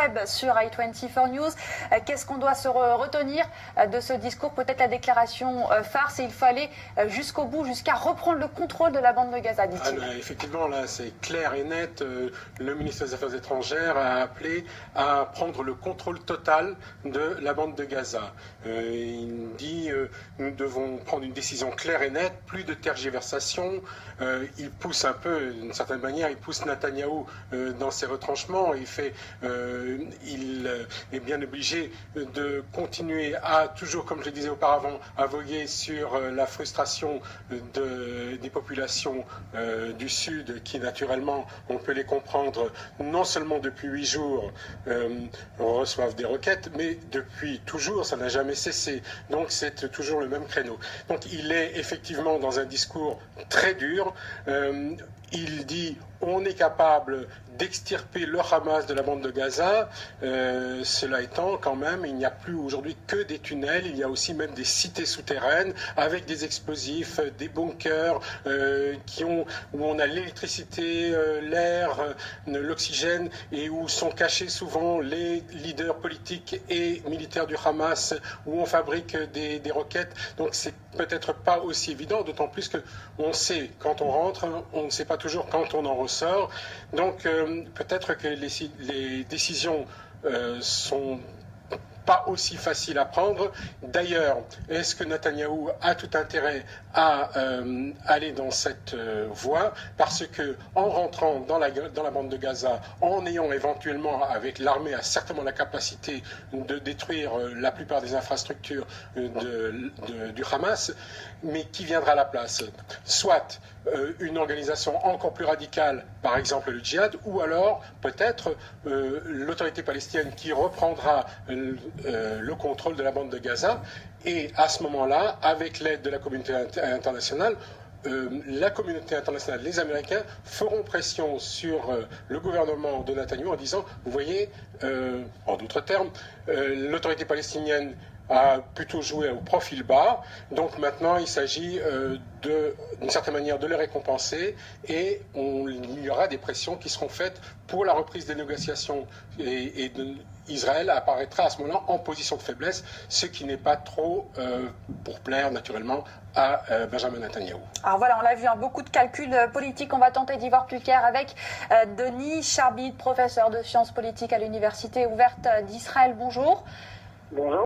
web sur i24 News. Qu'est-ce qu'on doit se retenir de ce discours? Peut-être la déclaration phare, c'est il faut aller jusqu'au bout, jusqu'à reprendre le contrôle de la bande de Gaza, dit-il. Effectivement, là, c'est clair et net. Le ministre des Affaires étrangères a appelé à prendre le contrôle total de la bande de Gaza. Il dit nous devons prendre une décision claire et nette, plus de tergiversation. Il pousse un peu, d'une certaine manière, il pousse Netanyahou dans ses retranchements. Il est bien obligé de continuer à, toujours comme je le disais auparavant, à voguer sur la frustration des populations du Sud qui, naturellement, on peut les comprendre, non seulement depuis 8 jours, reçoivent des requêtes, mais depuis toujours, ça n'a jamais cessé. Donc c'est toujours le même créneau. Donc il est effectivement dans un discours très dur. Il dit on est capable d'extirper le Hamas de la bande de Gaza. Cela étant, quand même, il n'y a plus aujourd'hui que des tunnels. Il y a aussi même des cités souterraines avec des explosifs, des bunkers où on a l'électricité, l'air, l'oxygène et où sont cachés souvent les leaders politiques et militaires du Hamas, où on fabrique des roquettes. Donc c'est peut-être pas aussi évident, d'autant plus qu'on sait quand on rentre, on ne sait pas toujours quand on en ressort. Donc peut-être que les décisions sont pas aussi faciles à prendre. D'ailleurs, est-ce que Netanyahou a tout intérêt à aller dans cette voie? Parce que en rentrant dans la bande de Gaza, en ayant éventuellement, avec l'armée, a certainement la capacité de détruire la plupart des infrastructures du Hamas, mais qui viendra à la place? Soit une organisation encore plus radicale, par exemple le djihad, ou alors peut-être l'autorité palestinienne qui reprendra le contrôle de la bande de Gaza. Et à ce moment-là, avec l'aide de la communauté internationale, la communauté internationale, les Américains, feront pression sur le gouvernement de Netanyahou en disant, vous voyez, en d'autres termes, l'autorité palestinienne a plutôt joué au profil bas, donc maintenant il s'agit d'une certaine manière de les récompenser et il y aura des pressions qui seront faites pour la reprise des négociations et Israël apparaîtra à ce moment-là en position de faiblesse, ce qui n'est pas trop pour plaire naturellement à Benjamin Netanyahou. Alors voilà, on l'a vu, beaucoup de calculs politiques. On va tenter d'y voir plus clair avec Denis Charbit, professeur de sciences politiques à l'Université ouverte d'Israël. Bonjour. Bonjour.